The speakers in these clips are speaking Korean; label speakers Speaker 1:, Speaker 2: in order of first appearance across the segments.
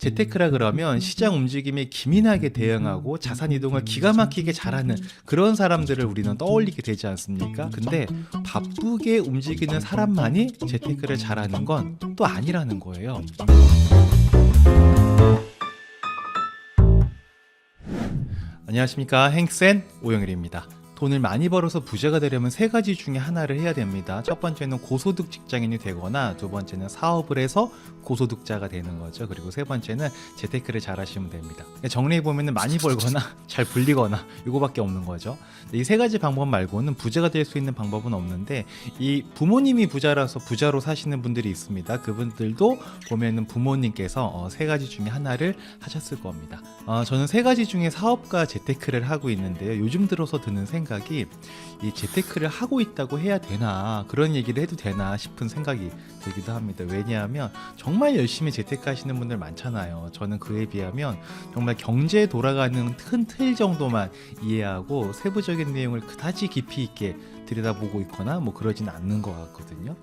Speaker 1: 재테크라 그러면 시장 움직임에 기민하게 대응하고 자산 이동을 기가 막히게 잘하는 그런 사람들을 우리는 떠올리게 되지 않습니까? 근데 바쁘게 움직이는 사람만이 재테크를 잘하는 건 또 아니라는 거예요. 안녕하십니까, 행센 오영일입니다. 돈을 많이 벌어서 부자가 되려면 세 가지 중에 하나를 해야 됩니다. 첫 번째는 고소득 직장인이 되거나, 두 번째는 사업을 해서 고소득자가 되는 거죠. 그리고 세 번째는 재테크를 잘 하시면 됩니다. 정리해보면 많이 벌거나 잘 불리거나 이거밖에 없는 거죠. 이 세 가지 방법 말고는 부자가 될 수 있는 방법은 없는데, 이 부모님이 부자라서 부자로 사시는 분들이 있습니다. 그분들도 보면은 부모님께서 세 가지 중에 하나를 하셨을 겁니다. 저는 세 가지 중에 사업과 재테크를 하고 있는데요. 요즘 들어서 드는 생각이, 이 재테크를 하고 있다고 해야 되나, 그런 얘기를 해도 되나 싶은 생각이 들기도 합니다. 왜냐하면 정말 열심히 재테크 하시는 분들 많잖아요. 저는 그에 비하면 정말 경제에 돌아가는 큰 틀 정도만 이해하고 세부적인 내용을 그다지 깊이 있게 들여다보고 있거나 뭐 그러진 않는 것 같거든요.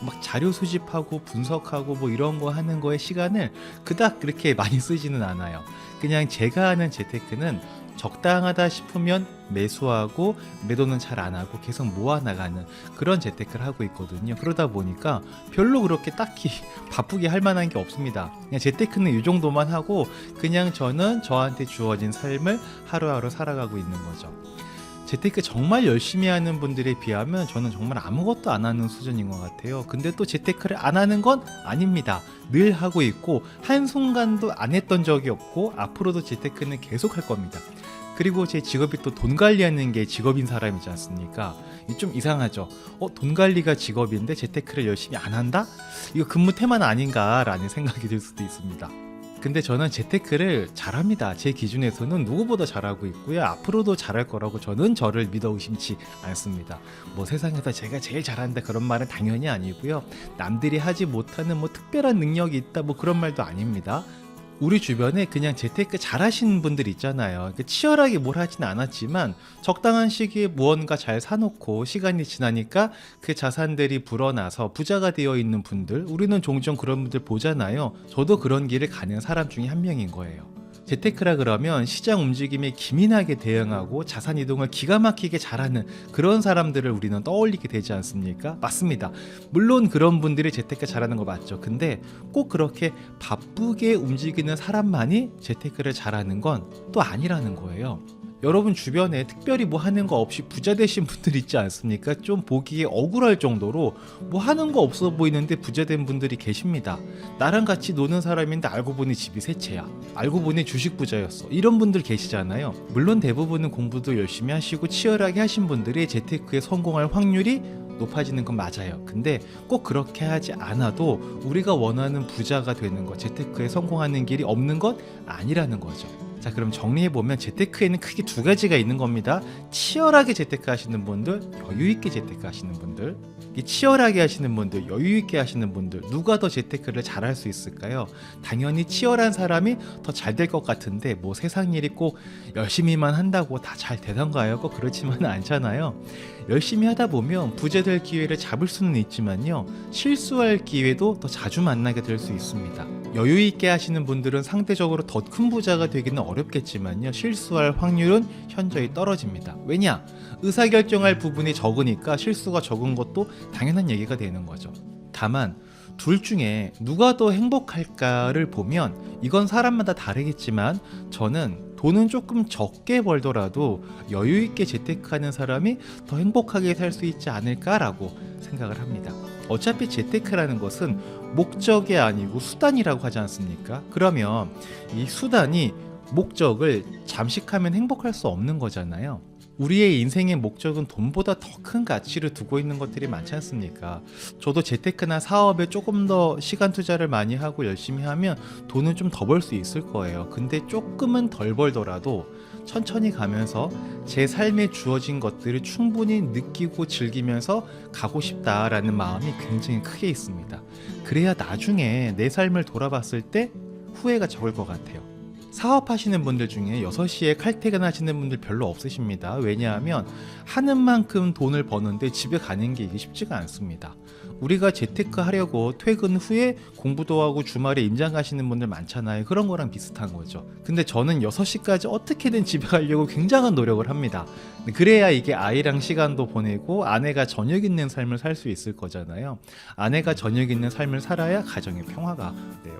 Speaker 1: 막 자료 수집하고 분석하고 뭐 이런 거 하는 거에 시간을 그닥 그렇게 많이 쓰지는 않아요. 그냥 제가 하는 재테크는 적당하다 싶으면 매수하고 매도는 잘 안 하고 계속 모아나가는 그런 재테크를 하고 있거든요. 그러다 보니까 별로 그렇게 딱히 바쁘게 할 만한 게 없습니다. 그냥 재테크는 이 정도만 하고 그냥 저는 저한테 주어진 삶을 하루하루 살아가고 있는 거죠. 재테크 정말 열심히 하는 분들에 비하면 저는 정말 아무것도 안 하는 수준인 것 같아요. 근데 또 재테크를 안 하는 건 아닙니다. 늘 하고 있고 한순간도 안 했던 적이 없고 앞으로도 재테크는 계속 할 겁니다. 그리고 제 직업이 또 돈 관리하는 게 직업인 사람이지 않습니까? 좀 이상하죠. 돈 관리가 직업인데 재테크를 열심히 안 한다? 이거 근무 태만 아닌가라는 생각이 들 수도 있습니다. 근데 저는 재테크를 잘합니다. 제 기준에서는 누구보다 잘하고 있고요. 앞으로도 잘할 거라고 저는 저를 믿어 의심치 않습니다. 뭐 세상에서 제가 제일 잘한다 그런 말은 당연히 아니고요. 남들이 하지 못하는 뭐 특별한 능력이 있다 뭐 그런 말도 아닙니다. 우리 주변에 그냥 재테크 잘 하시는 분들 있잖아요. 치열하게 뭘 하진 않았지만 적당한 시기에 무언가 잘 사놓고 시간이 지나니까 그 자산들이 불어나서 부자가 되어 있는 분들, 우리는 종종 그런 분들 보잖아요. 저도 그런 길을 가는 사람 중에 한 명인 거예요. 재테크라 그러면 시장 움직임에 기민하게 대응하고 자산 이동을 기가 막히게 잘하는 그런 사람들을 우리는 떠올리게 되지 않습니까? 맞습니다. 물론 그런 분들이 재테크 잘하는 거 맞죠. 근데 꼭 그렇게 바쁘게 움직이는 사람만이 재테크를 잘하는 건 또 아니라는 거예요. 여러분 주변에 특별히 뭐 하는 거 없이 부자 되신 분들 있지 않습니까? 좀 보기에 억울할 정도로 뭐 하는 거 없어 보이는데 부자 된 분들이 계십니다. 나랑 같이 노는 사람인데 알고 보니 집이 세 채야. 알고 보니 주식 부자였어. 이런 분들 계시잖아요. 물론 대부분은 공부도 열심히 하시고 치열하게 하신 분들이 재테크에 성공할 확률이 높아지는 건 맞아요. 근데 꼭 그렇게 하지 않아도 우리가 원하는 부자가 되는 것, 재테크에 성공하는 길이 없는 건 아니라는 거죠. 자, 그럼 정리해보면 재테크에는 크게 두 가지가 있는 겁니다. 치열하게 재테크 하시는 분들, 여유있게 재테크 하시는 분들. 이 치열하게 하시는 분들, 여유있게 하시는 분들, 누가 더 재테크를 잘할 수 있을까요? 당연히 치열한 사람이 더 잘 될 것 같은데 뭐 세상 일이 꼭 열심히만 한다고 다 잘 되던가요? 꼭 그렇지만은 않잖아요. 열심히 하다 보면 부자 될 기회를 잡을 수는 있지만요, 실수할 기회도 더 자주 만나게 될 수 있습니다. 여유 있게 하시는 분들은 상대적으로 더 큰 부자가 되기는 어렵겠지만요, 실수할 확률은 현저히 떨어집니다. 왜냐? 의사결정할 부분이 적으니까 실수가 적은 것도 당연한 얘기가 되는 거죠. 다만 둘 중에 누가 더 행복할까를 보면 이건 사람마다 다르겠지만 저는 돈은 조금 적게 벌더라도 여유있게 재테크하는 사람이 더 행복하게 살 수 있지 않을까라고 생각을 합니다. 어차피 재테크라는 것은 목적이 아니고 수단이라고 하지 않습니까? 그러면 이 수단이 목적을 잠식하면 행복할 수 없는 거잖아요. 우리의 인생의 목적은 돈보다 더 큰 가치를 두고 있는 것들이 많지 않습니까? 저도 재테크나 사업에 조금 더 시간 투자를 많이 하고 열심히 하면 돈은 좀 더 벌 수 있을 거예요. 근데 조금은 덜 벌더라도 천천히 가면서 제 삶에 주어진 것들을 충분히 느끼고 즐기면서 가고 싶다라는 마음이 굉장히 크게 있습니다. 그래야 나중에 내 삶을 돌아봤을 때 후회가 적을 것 같아요. 사업하시는 분들 중에 6시에 칼퇴근 하시는 분들 별로 없으십니다. 왜냐하면 하는 만큼 돈을 버는데 집에 가는 게 이게 쉽지가 않습니다. 우리가 재테크 하려고 퇴근 후에 공부도 하고 주말에 임장 가시는 분들 많잖아요. 그런 거랑 비슷한 거죠. 근데 저는 6시까지 어떻게든 집에 가려고 굉장한 노력을 합니다. 그래야 이게 아이랑 시간도 보내고 아내가 저녁 있는 삶을 살 수 있을 거잖아요. 아내가 저녁 있는 삶을 살아야 가정의 평화가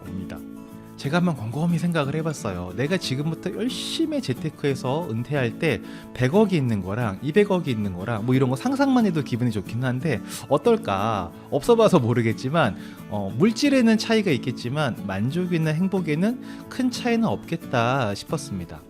Speaker 1: 옵니다. 제가 한번 곰곰이 생각을 해봤어요. 내가 지금부터 열심히 재테크해서 은퇴할 때 100억이 있는 거랑 200억이 있는 거랑 뭐 이런 거 상상만 해도 기분이 좋긴 한데 어떨까? 없어봐서 모르겠지만 물질에는 차이가 있겠지만 만족이나 행복에는 큰 차이는 없겠다 싶었습니다.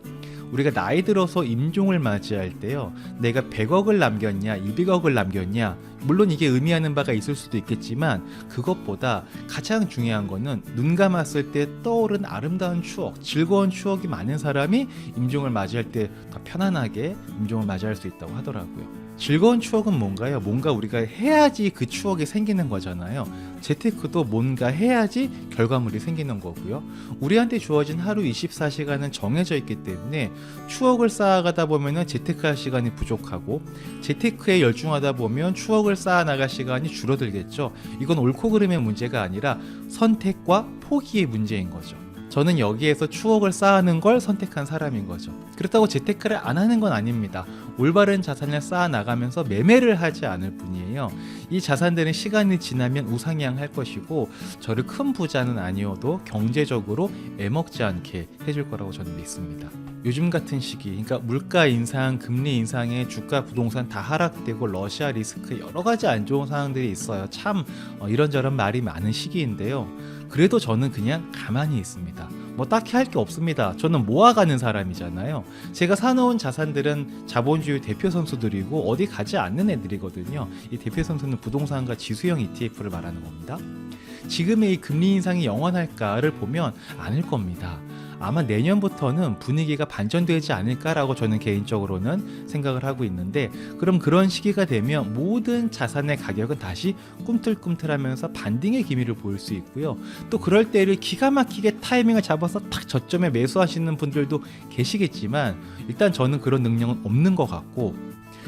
Speaker 1: 우리가 나이 들어서 임종을 맞이할 때요, 내가 100억을 남겼냐 200억을 남겼냐, 물론 이게 의미하는 바가 있을 수도 있겠지만 그것보다 가장 중요한 거는 눈 감았을 때 떠오른 아름다운 추억, 즐거운 추억이 많은 사람이 임종을 맞이할 때 더 편안하게 임종을 맞이할 수 있다고 하더라고요. 즐거운 추억은 뭔가요? 뭔가 우리가 해야지 그 추억이 생기는 거잖아요. 재테크도 뭔가 해야지 결과물이 생기는 거고요. 우리한테 주어진 하루 24시간은 정해져 있기 때문에 추억을 쌓아가다 보면 재테크할 시간이 부족하고, 재테크에 열중하다 보면 추억을 쌓아나갈 시간이 줄어들겠죠. 이건 옳고 그름의 문제가 아니라 선택과 포기의 문제인 거죠. 저는 여기에서 추억을 쌓는 걸 선택한 사람인 거죠. 그렇다고 재테크를 안 하는 건 아닙니다. 올바른 자산을 쌓아 나가면서 매매를 하지 않을 뿐이에요. 이 자산들은 시간이 지나면 우상향할 것이고, 저를 큰 부자는 아니어도 경제적으로 애먹지 않게 해줄 거라고 저는 믿습니다. 요즘 같은 시기, 그러니까 물가 인상, 금리 인상에 주가, 부동산 다 하락되고 러시아 리스크 여러 가지 안 좋은 상황들이 있어요. 참 이런저런 말이 많은 시기인데요. 그래도 저는 그냥 가만히 있습니다. 뭐 딱히 할 게 없습니다. 저는 모아가는 사람이잖아요. 제가 사놓은 자산들은 자본주의 대표 선수들이고 어디 가지 않는 애들이거든요. 이 대표 선수는 부동산과 지수형 ETF를 말하는 겁니다. 지금의 이 금리 인상이 영원할까를 보면 아닐 겁니다. 아마 내년부터는 분위기가 반전되지 않을까라고 저는 개인적으로는 생각을 하고 있는데, 그럼 그런 시기가 되면 모든 자산의 가격은 다시 꿈틀꿈틀하면서 반등의 기미를 보일 수 있고요. 또 그럴 때를 기가 막히게 타이밍을 잡아서 딱 저점에 매수하시는 분들도 계시겠지만, 일단 저는 그런 능력은 없는 것 같고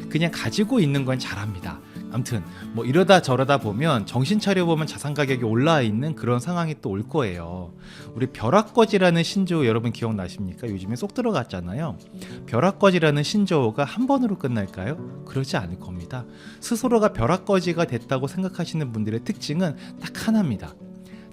Speaker 1: 그냥 가지고 있는 건 잘합니다. 아무튼 뭐 이러다 저러다 보면 정신 차려보면 자산 가격이 올라와 있는 그런 상황이 또 올 거예요. 우리 벼락거지라는 신조어 여러분 기억나십니까? 요즘에 쏙 들어갔잖아요. 벼락거지라는 신조어가 한 번으로 끝날까요? 그러지 않을 겁니다. 스스로가 벼락거지가 됐다고 생각하시는 분들의 특징은 딱 하나입니다.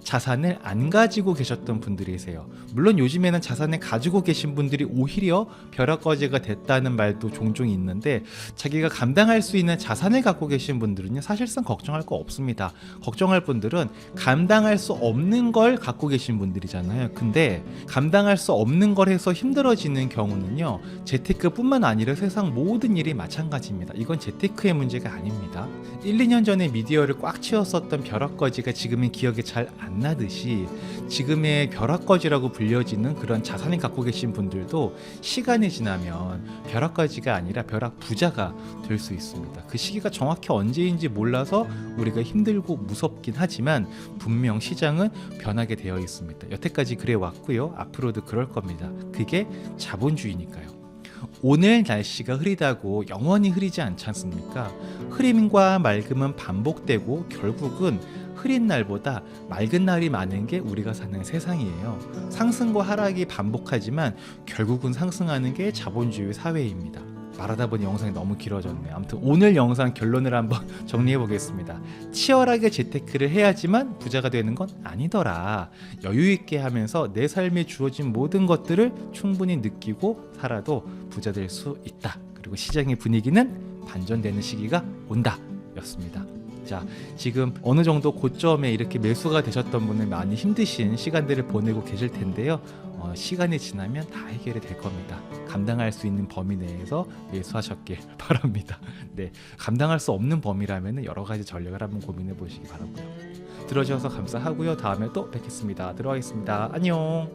Speaker 1: 자산을 안 가지고 계셨던 분들이세요. 물론 요즘에는 자산을 가지고 계신 분들이 오히려 벼락거지가 됐다는 말도 종종 있는데, 자기가 감당할 수 있는 자산을 갖고 계신 분들은요, 사실상 걱정할 거 없습니다. 걱정할 분들은 감당할 수 없는 걸 갖고 계신 분들이잖아요. 근데 감당할 수 없는 걸 해서 힘들어지는 경우는요, 재테크뿐만 아니라 세상 모든 일이 마찬가지입니다. 이건 재테크의 문제가 아닙니다. 1, 2년 전에 미디어를 꽉 채웠었던 벼락거지가 지금은 기억에 잘 안 나듯이, 지금의 벼락거지라고 불려지는 그런 자산을 갖고 계신 분들도 시간이 지나면 벼락거지가 아니라 벼락부자가 될 수 있습니다. 그 시기가 정확히 언제인지 몰라서 우리가 힘들고 무섭긴 하지만 분명 시장은 변하게 되어 있습니다. 여태까지 그래 왔고요. 앞으로도 그럴 겁니다. 그게 자본주의니까요. 오늘 날씨가 흐리다고 영원히 흐리지 않지 않습니까? 흐림과 맑음은 반복되고 결국은 흐린 날보다 맑은 날이 많은 게 우리가 사는 세상이에요. 상승과 하락이 반복하지만 결국은 상승하는 게 자본주의 사회입니다. 말하다 보니 영상이 너무 길어졌네요. 아무튼 오늘 영상 결론을 한번 정리해 보겠습니다. 치열하게 재테크를 해야지만 부자가 되는 건 아니더라. 여유 있게 하면서 내 삶에 주어진 모든 것들을 충분히 느끼고 살아도 부자 될 수 있다. 그리고 시장의 분위기는 반전되는 시기가 온다 였습니다. 자, 지금 어느 정도 고점에 이렇게 매수가 되셨던 분은 많이 힘드신 시간들을 보내고 계실 텐데요. 시간이 지나면 다 해결이 될 겁니다. 감당할 수 있는 범위 내에서 매수하셨길 바랍니다. 네, 감당할 수 없는 범위라면 여러 가지 전략을 한번 고민해 보시기 바라고요. 들어주셔서 감사하고요. 다음에 또 뵙겠습니다. 들어가겠습니다. 안녕.